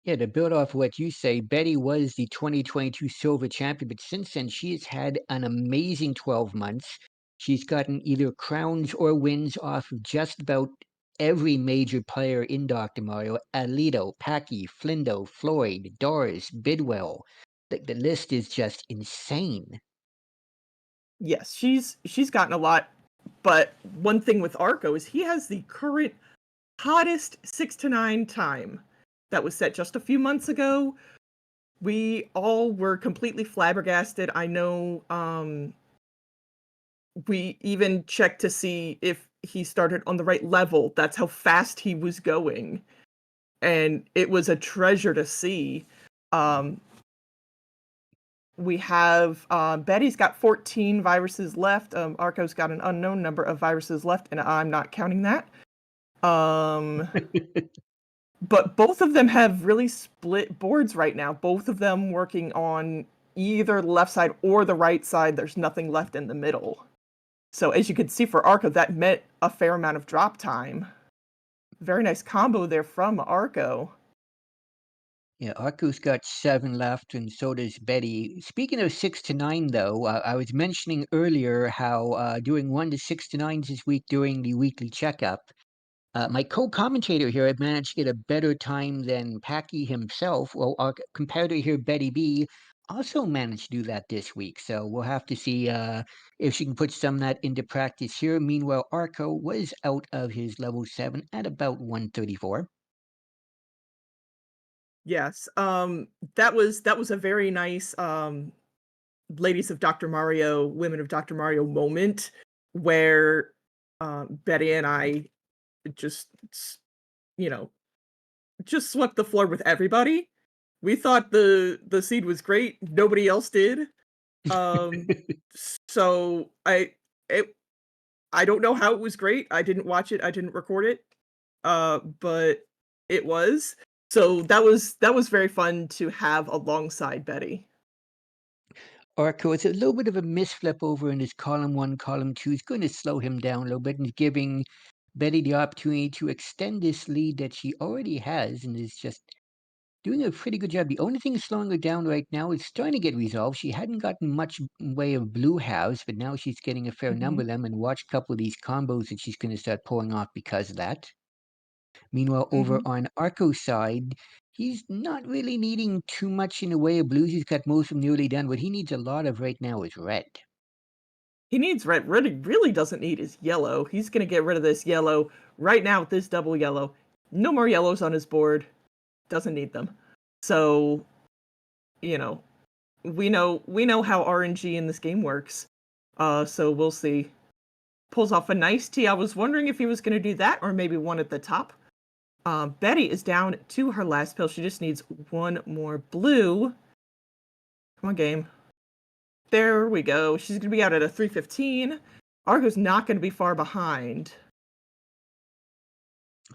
Yeah, to build off what you say, Betty was the 2022 silver champion, but since then she has had an amazing 12 months. She's gotten either crowns or wins off of just about every major player in Dr. Mario: Alito, Packy, Flindo, Floyd, Doris, Bidwell. The list is just insane. Yes, she's gotten a lot, but one thing with Arco is he has the current hottest 6 to 9 time that was set just a few months ago. We all were completely flabbergasted. I know, we even checked to see if he started on the right level. That's how fast he was going, and it was a treasure to see. Um, we have, Betty's got 14 viruses left, Arco's got an unknown number of viruses left, and I'm not counting that. Um, but both of them have really split boards right now, both of them working on either the left side or the right side. There's nothing left in the middle. So as you can see for Arco, that meant a fair amount of drop time. Very nice combo there from Arco. Yeah, Arco's got 7 left, and so does Betty. Speaking of 6 to 9, though, I was mentioning earlier how doing 1 to 6 to 9s this week during the weekly checkup. My co-commentator here had managed to get a better time than Packy himself. Well, our competitor here, Betty B, also managed to do that this week. So we'll have to see if she can put some of that into practice here. Meanwhile, Arco was out of his level 7 at about 134. Yes, that was a very nice, ladies of Dr. Mario, women of Dr. Mario moment where, Betty and I just, you know, just swept the floor with everybody. We thought the seed was great. Nobody else did. Um, so it I don't know how it was great. I didn't watch it. I didn't record it. But it was. So that was very fun to have alongside Betty. Arco, it's a little bit of a misflip over in his column 1, column 2. He's going to slow him down a little bit and giving Betty the opportunity to extend this lead that she already has and is just doing a pretty good job. The only thing slowing her down right now is starting to get resolved. She hadn't gotten much in way of blue halves, but now she's getting a fair number Mhm, of them, and watch a couple of these combos that she's going to start pulling off because of that. Meanwhile, over mhm. on Arco's side, he's not really needing too much in the way of blues. He's got most of them nearly done. What he needs a lot of right now is red. He needs red. Red he really doesn't need is yellow. He's gonna get rid of this yellow right now with this double yellow. No more yellows on his board. Doesn't need them. So, you know, we know how RNG in this game works. So we'll see. Pulls off a nice T. I was wondering if he was gonna do that or maybe one at the top. Betty is down to her last pill. She just needs one more blue. Come on, game. There we go. She's gonna be out at a 315. Argo's not gonna be far behind.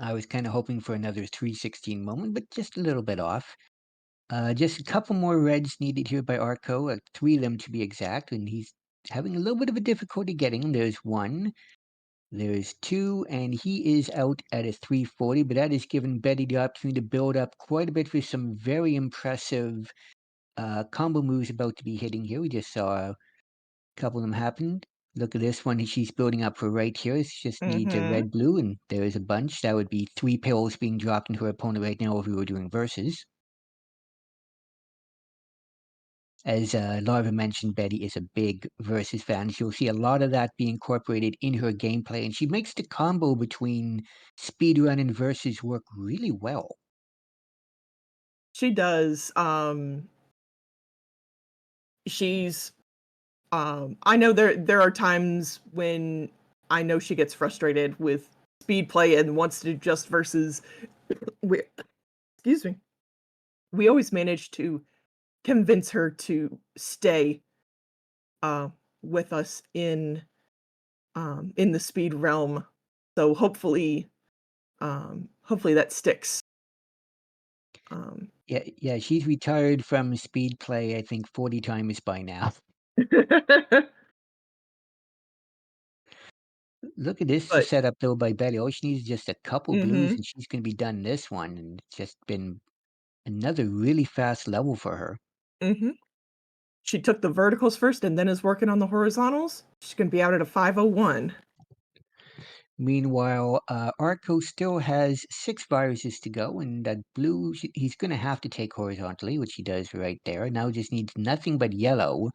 I was kind of hoping for another 316 moment, but just a little bit off. Just a couple more reds needed here by Arco, 3 of them to be exact, and he's having a little bit of a difficulty getting them. There's 1, there's 2, and he is out at a 340, but that has given Betty the opportunity to build up quite a bit for some very impressive combo moves about to be hitting here. We just saw a couple of them happen. Look at this one she's building up for right here. It just needs a Mm-hmm. red, blue, and there's a bunch. That would be 3 pills being dropped into her opponent right now if we were doing verses. As Larva mentioned, Betty is a big versus fan. You'll see a lot of that be incorporated in her gameplay, and she makes the combo between speedrun and versus work really well. She does. She's I know there are times when I know she gets frustrated with speed play and wants to do just versus we excuse me. We always manage to convince her to stay uh with us in the speed realm. So hopefully that sticks. Um Yeah, yeah, she's retired from speed play, I think, 40 times by now. Look at this but setup though by Betty. All she needs is just a couple blues, mhm. and she's going to be done this one. And it's just been Another really fast level for her. Mhm. She took the verticals first and then is working on the horizontals. She's gonna be out at a 501. Meanwhile, Arco still has 6 viruses to go, and that blue he's going to have to take horizontally, which he does right there. Now just needs nothing but yellow.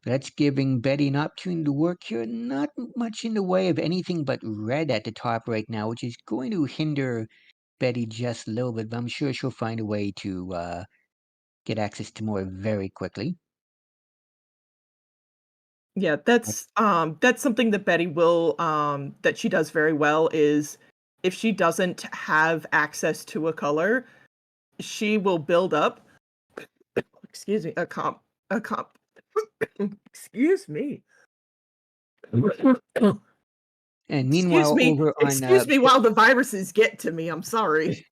That's giving Betty an opportunity to work here. Not much in the way of anything but red at the top right now, which is going to hinder Betty just a little bit, but I'm sure she'll find a way to get access to more very quickly. Yeah, that's something that Betty will, that she does very well is if she doesn't have access to a color, she will build up, excuse me, a comp excuse me. And Excuse meanwhile, me, over on excuse me while the viruses get to me, I'm sorry.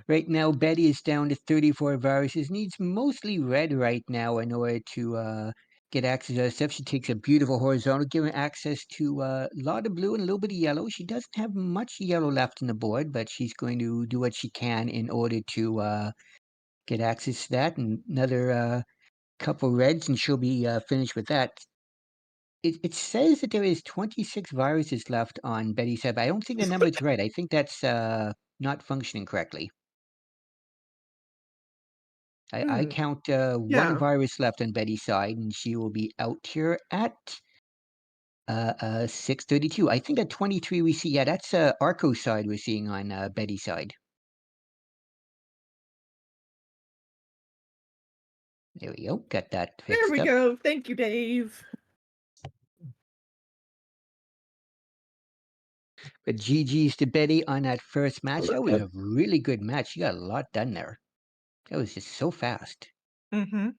right now, Betty is down to 34 viruses. Needs mostly red right now in order to get access to that stuff. She takes a beautiful horizontal, giving access to a lot of blue and a little bit of yellow. She doesn't have much yellow left on the board, but she's going to do what she can in order to get access to that. And another couple reds, and she'll be finished with that. It says that there is 26 viruses left on Betty's head, but I don't think the number is right. I think that's not functioning correctly. I Mm, count one yeah, virus left on Betty's side, and she will be out here at 6:32. I think at 23 we see, yeah, that's Arco's side we're seeing on Betty's side. There we go. Got that there fixed we up. go, thank you, Dave. But GG's to Betty on that first match. That was a really good match. She got a lot done there. That was just so fast. Mhm,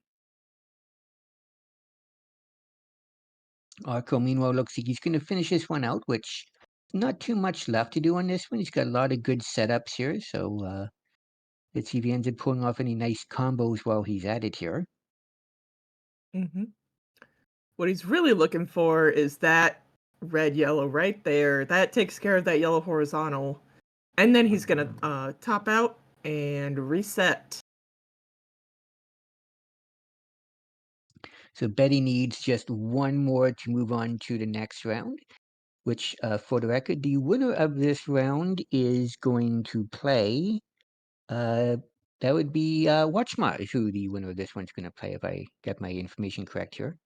Arco, meanwhile, looks like he's going to finish this one out, which not too much left to do on this one. He's got a lot of good setups here, so let's see if he ends up pulling off any nice combos while he's at it here. mhm. What he's really looking for is that red, yellow right there. That takes care of that yellow horizontal. And then he's gonna top out and reset. So Betty needs just one more to move on to the next round, which, for the record, the winner of this round is going to play. Uh, that would be Watchmar, who the winner of this one's going to play, if I get my information correct here.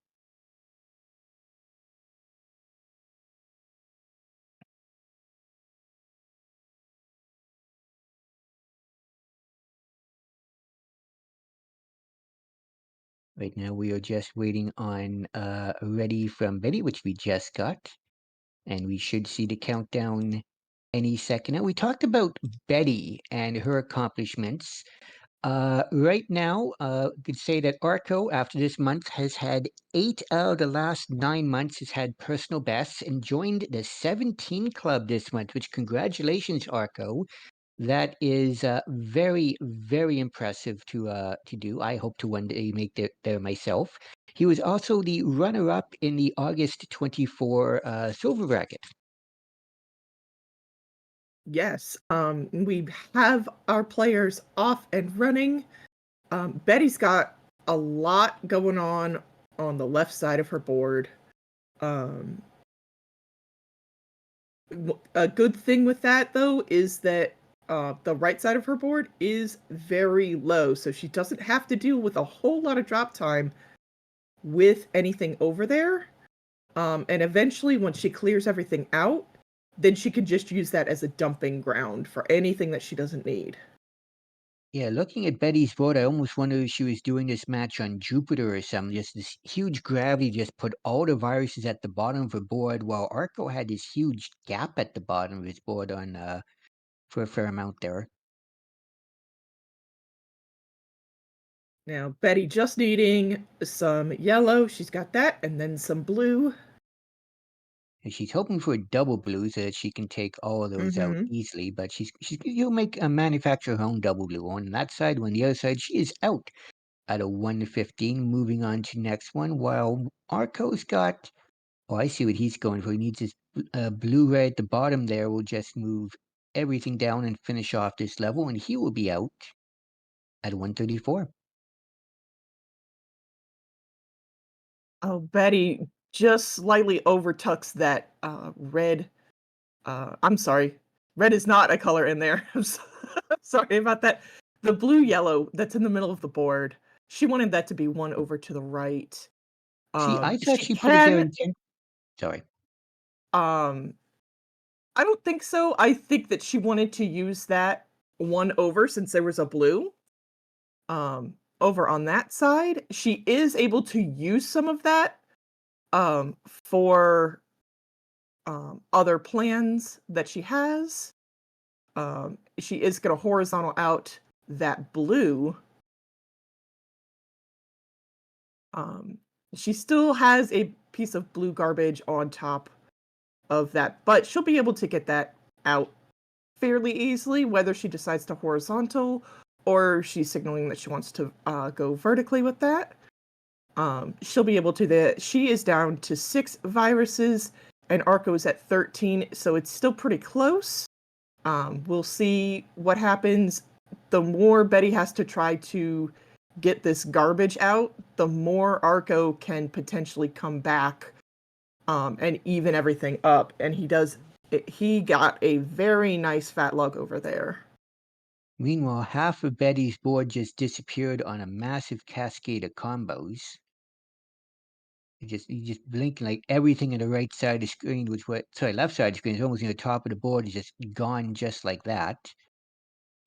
Right now, we are just waiting on Ready from Betty, which we just got, and we should see the countdown any second. Now, we talked about Betty and her accomplishments. Right now, we could say that Arco, after this month, has had 8 out of the last 9 months, has had personal bests and joined the 17 club this month, which congratulations, Arco. That is very, very impressive to do. I hope to one day make there myself. He was also the runner-up in the August 24 silver bracket. Yes, we have our players off and running. Betty's got a lot going on the left side of her board. Um, a good thing with that though is that the right side of her board is very low, so she doesn't have to deal with a whole lot of drop time with anything over there. And eventually, once she clears everything out, then she can just use that as a dumping ground for anything that she doesn't need. Yeah, looking at Betty's board, I almost wonder if she was doing this match on Jupiter or something. Just this huge gravity just put all the viruses at the bottom of her board, while Arco had this huge gap at the bottom of his board on for a fair amount there. Now, Betty just needing some yellow, she's got that, and then some blue. And she's hoping for a double blue so that she can take all of those out Mhm. easily. But you'll make a manufacture her own double blue on that side. On the other side, she is out at a 1 to 15. Moving on to next one. While Arco's got, oh, I see what he's going for. He needs his blue red at the bottom there. Will just move everything down and finish off this level, and he will be out. at 134. Oh, Betty just slightly overtucks that, red, I'm sorry, red is not a color in there. Sorry about that. The blue-yellow that's in the middle of the board, she wanted that to be one over to the right. See, I thought She she put it there can, inten sorry. um I don't think so. I think that she wanted to use that one over since there was a blue, over on that side. She is able to use some of that, for, other plans that she has. She is gonna horizontal out that blue. Um, she still has a piece of blue garbage on top of that, but she'll be able to get that out fairly easily, whether she decides to horizontal or she's signaling that she wants to go vertically with that. She'll be able to. She is down to 6 viruses, and Arco is at 13, so it's still pretty close. We'll see what happens. The more Betty has to try to get this garbage out, the more Arco can potentially come back and even everything up. And he does. He got a very nice fat lug over there. Meanwhile, half of Betty's board just disappeared on a massive cascade of combos. You just blink, like, everything on the right side of the screen was what sorry, left side of the screen is almost near the top of the board is just gone just like that.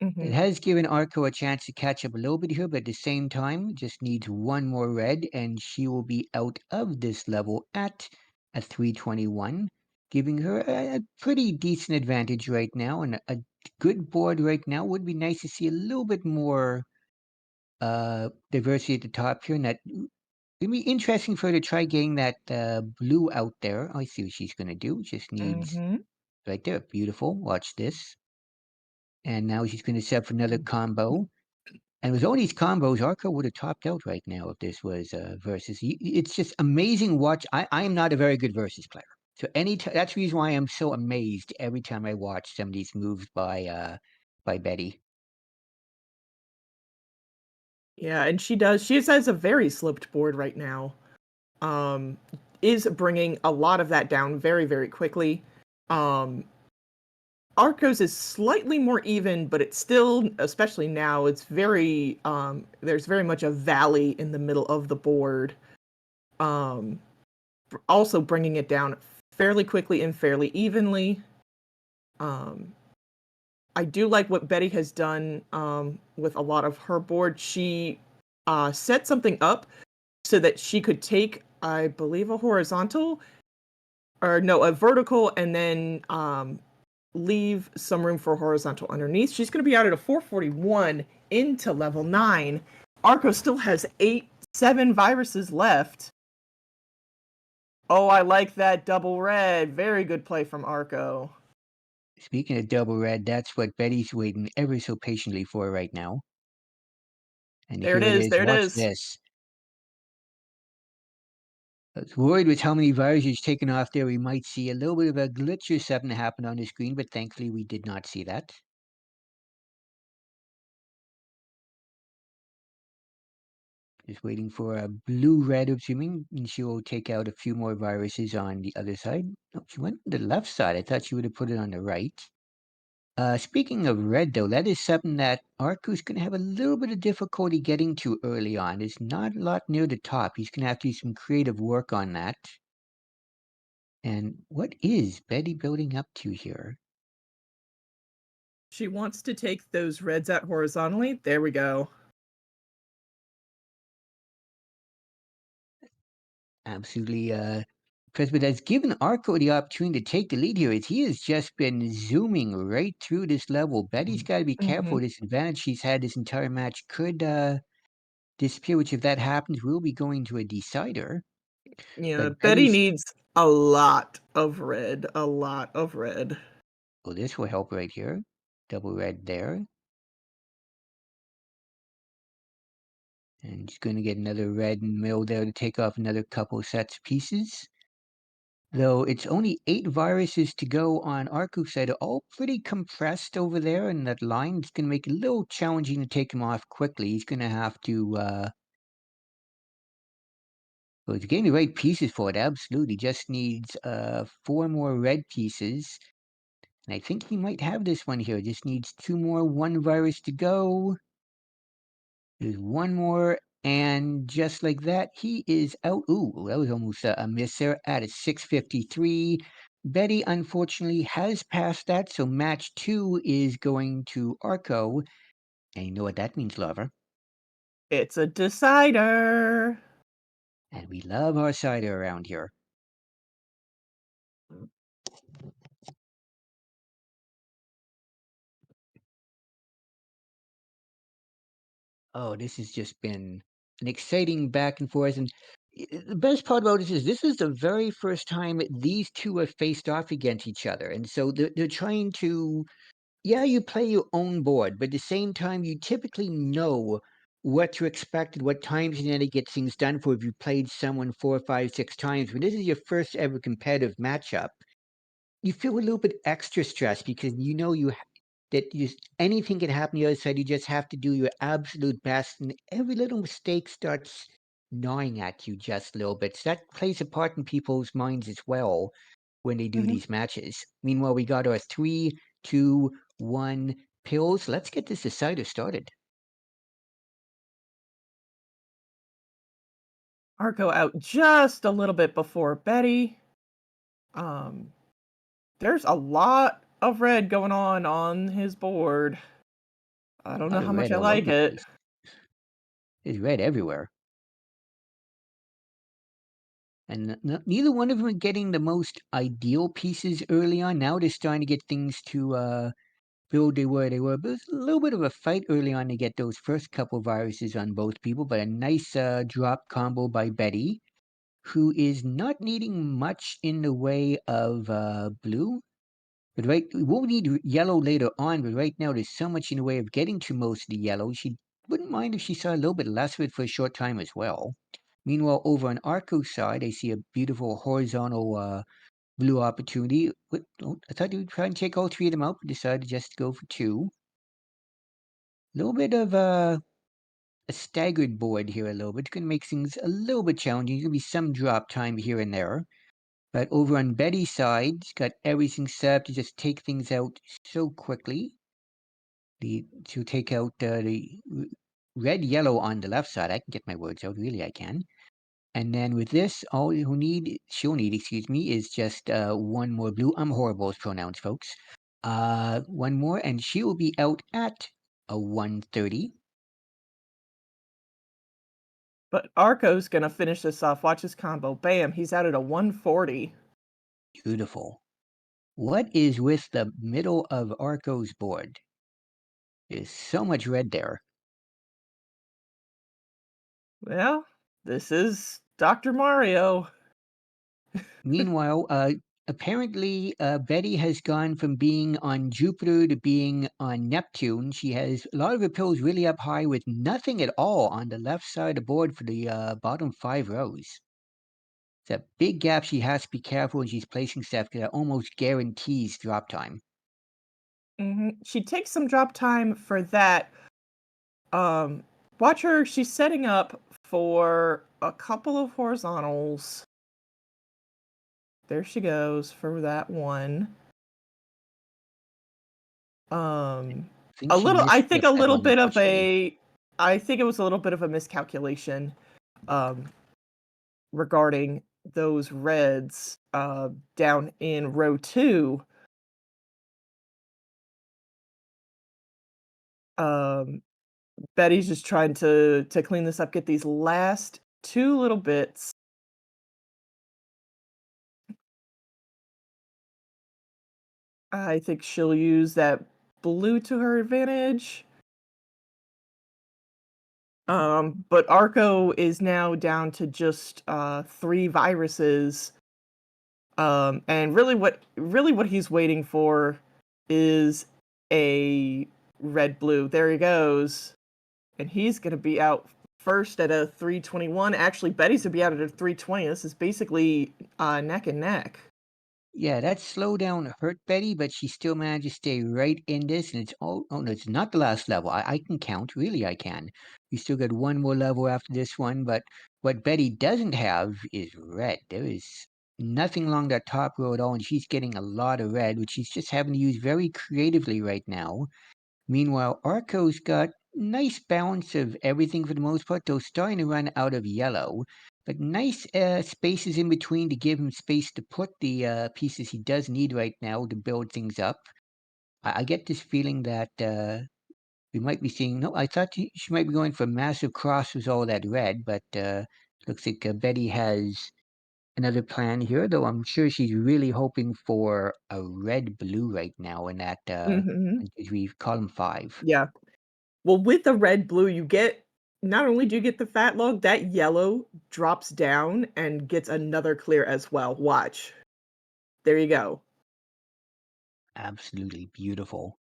It Hmm. has given Arco a chance to catch up a little bit here, but at the same time, just needs one more red, and she will be out of this level at a 321, giving her a pretty decent advantage right now, and a good board right now. Would be nice to see a little bit more diversity at the top here, and that it'd be interesting for her to try getting that blue out there. I see what she's gonna do. Just needs Hmm. right there. Beautiful. Watch this. And now she's gonna set up for another combo. And with all these combos, Arco would have topped out right now if this was versus. It's just amazing. Watch. I am not a very good versus player, so that's the reason why I'm so amazed every time I watch some of these moves by Betty. Yeah, and she does. She has a very sloped board right now. Um, is bringing a lot of that down very, very quickly. Um, Arcos is slightly more even, but it's still, especially now, it's very there's very much a valley in the middle of the board. Um, Also bringing it down fairly quickly and fairly evenly. Um, I do like what Betty has done with a lot of her board. She set something up so that she could take, I believe, a horizontal or no, a vertical, and then leave some room for horizontal underneath. She's going to be out at a 441 into level 9. Arco still has 7 viruses left. Oh, I like that double red. Very good play from Arco. Speaking of double red, that's what Betty's waiting ever so patiently for right now. And There it here it is. is. There it Watch is. this. I was worried with how many viruses taken off there. We might see a little bit of a glitch or something happen on the screen, but thankfully we did not see that. Just waiting for a blue-red, assuming, and she will take out a few more viruses on the other side. Oh, she went on the left side. I thought she would have put it on the right. Speaking of red, though, that is something that Arku's going to have a little bit of difficulty getting to early on. There's not a lot near the top. He's going to have to do some creative work on that. And what is Betty building up to here? She wants to take those reds out horizontally. There we go. Absolutely, Presbeth has given Arco the opportunity to take the lead here as he has just been zooming right through this level. Betty's got to be careful. Hmm. This advantage she's had this entire match could disappear, which if that happens, will be going to a decider. Yeah, But Betty Betty's, needs a lot of red. A lot of red. well, this will help right here. Double red there. And she's going to get another red in the middle there to take off another couple sets of pieces. Though it's only 8 viruses to go on Arku's side, all pretty compressed over there in that line. It's going to make it a little challenging to take him off quickly. He's going to have to, well, he's getting the right pieces for it, absolutely. Just needs 4 more red pieces. And I think he might have this one here. Just needs 2 more, 1 virus to go. There's 1 more, and just like that, he is out. Ooh, that was almost a miss there at a 653. Betty, unfortunately, has passed that, so match 2 is going to Arco. And you know what that means, lover. It's a decider. And we love our cider around here. Oh, this has just been an exciting back and forth. And the best part about this is the very first time these two have faced off against each other. And so they're trying to, yeah, you play your own board, but at the same time, you typically know what to expect and what times you're going to get things done for if you played someone 4, 5, 6 times. When this is your first ever competitive matchup, you feel a little bit extra stressed because you know that anything can happen the other side. You just have to do your absolute best, and every little mistake starts gnawing at you just a little bit. So that plays a part in people's minds as well when they do Mhm. these matches. Meanwhile, we got our 3, 2, 1 pills. Let's get this decider started. Arco out just a little bit before Betty. Um, there's a lot of red going on his board. I A don't know lot of how much red I all over like the it. place. There's red everywhere. And neither one of them are getting the most ideal pieces early on. Now they're starting to get things to build they were. But it was a little bit of a fight early on to get those first couple viruses on both people, but a nice drop combo by Betty, who is not needing much in the way of blue. But right, we won't need yellow later on, but right now there's so much in the way of getting to most of the yellow. She wouldn't mind if she saw a little bit less of it for a short time as well. Meanwhile, over on Arco's side, I see a beautiful horizontal blue opportunity. Oh, I thought you would try and take all 3 of them out, but decided just to go for 2. A little bit of a staggered board here a little bit. It's going to make things a little bit challenging. There's going to be some drop time here and there. But over on Betty's side, she's got everything set up to just take things out so quickly. To take out the red, yellow on the left side. I can get my words out, really I can. And then with this, she'll need, excuse me, is just 1 more blue. I'm horrible with pronouns, folks. 1 more, and she will be out at a 130. But Arco's gonna finish this off. Watch his combo. Bam, he's out at a 140. Beautiful. What is with the middle of Arco's board? There's so much red there. Well, this is Dr. Mario. Meanwhile, apparently, Betty has gone from being on Jupiter to being on Neptune. She has a lot of her pills really up high with nothing at all on the left side of the board for the bottom 5 rows. It's a big gap. She has to be careful when she's placing stuff because that almost guarantees drop time. She takes some drop time for that. Watch her. She's setting up for a couple of horizontals. There she goes for that one. I Um, think she I missed think a that little one, bit of unfortunately. I think it was a little bit of a miscalculation, um, regarding those reds, down in row 2. Um, Betty's just trying to clean this up, get these last 2 little bits. I think she'll use that blue to her advantage. But Arco is now down to just 3 viruses. And really what he's waiting for is a red blue. There he goes. And he's gonna be out first at a 321. Actually, Betty's would be out at a 320. This is basically neck and neck. Yeah, that slowdown hurt Betty, but she still managed to stay right in this. And it's oh no, it's not the last level. I can count, really, I can. We still got one more level after this one, but what Betty doesn't have is red. There is nothing along that top row at all, and she's getting a lot of red, which she's just having to use very creatively right now. Meanwhile, Arco's got nice balance of everything for the most part, though starting to run out of yellow. But nice spaces in between to give him space to put the pieces he does need right now to build things up. I get this feeling that we might be seeing. No, I thought she might be going for massive cross with all that red, but looks like Betty has another plan here, though I'm sure she's really hoping for a red blue right now in that Hmm. we column 5. Yeah. Well, with the red blue, you get not only do you get the fat log, that yellow drops down and gets another clear as well. Watch. There you go. Absolutely beautiful.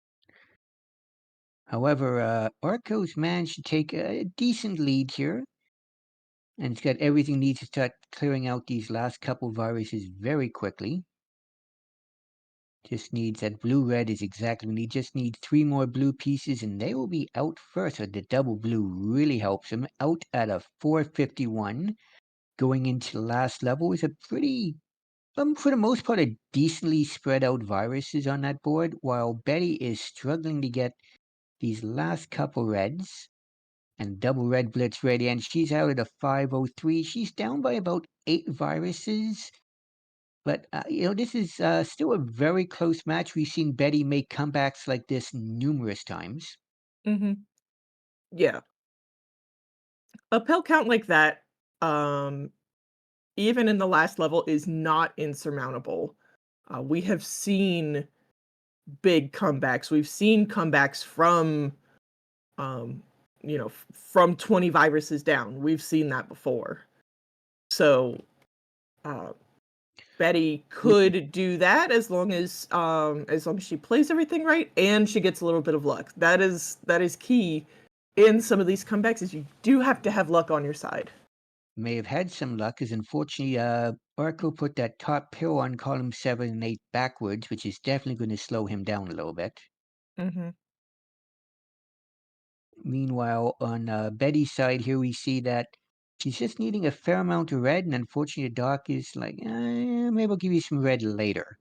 However, Arco's managed to take a decent lead here, and it's got everything needs to start clearing out these last couple viruses very quickly. Just needs that blue red is exactly we need. Just need 3 more blue pieces, and they will be out first. So the double blue really helps him out at a 451. Going into the last level is a pretty, for the most part, a decently spread out viruses on that board. While Betty is struggling to get these last couple reds and double red blitz ready, and she's out at a 503. She's down by about 8 viruses. But this is still a very close match. We've seen Betty make comebacks like this numerous times. Hmm. Yeah. A pill count like that, um, even in the last level, is not insurmountable. We have seen big comebacks. We've seen comebacks from, um, from 20 viruses down. We've seen that before. So, uh, Betty We could do that as long as she plays everything right and she gets a little bit of luck. That is key in some of these comebacks is you do have to have luck on your side. may have had some luck, as unfortunately, Arco put that top pill on column 7 and 8 backwards, which is definitely going to slow him down a little bit. Mhm. Meanwhile, on Betty's side here, we see that she's just needing a fair amount of red, and unfortunately, the doc is like, maybe I'll give you some red later.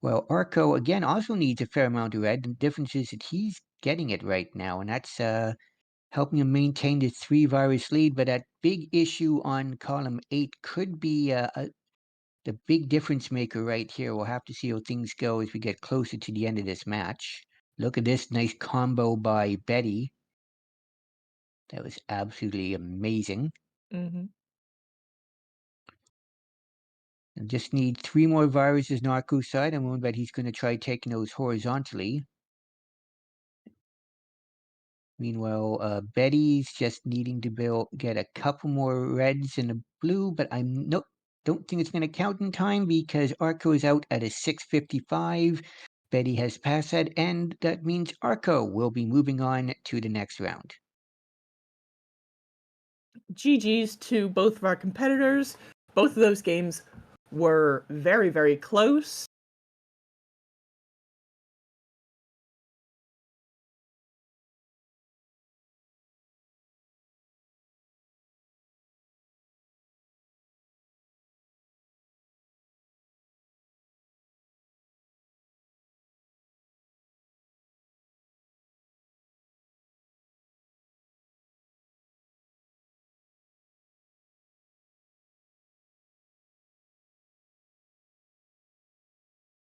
Well, Arco again also needs a fair amount of red. The difference is that he's getting it right now, and that's helping him maintain the 3 virus lead. But that big issue on column 8 could be the big difference maker right here. We'll have to see how things go as we get closer to the end of this match. Look at this nice combo by Betty. That was absolutely amazing. Mhm. And just need 3 more viruses on Arco's side. I'm wondering that he's going to try taking those horizontally. Meanwhile, Betty's just needing to get a couple more reds and a blue, but I'm no don't think it's going to count in time because Arco is out at a 655. Betty has passed that, and that means Arco will be moving on to the next round. GG's to both of our competitors. Both of those games were very, very close.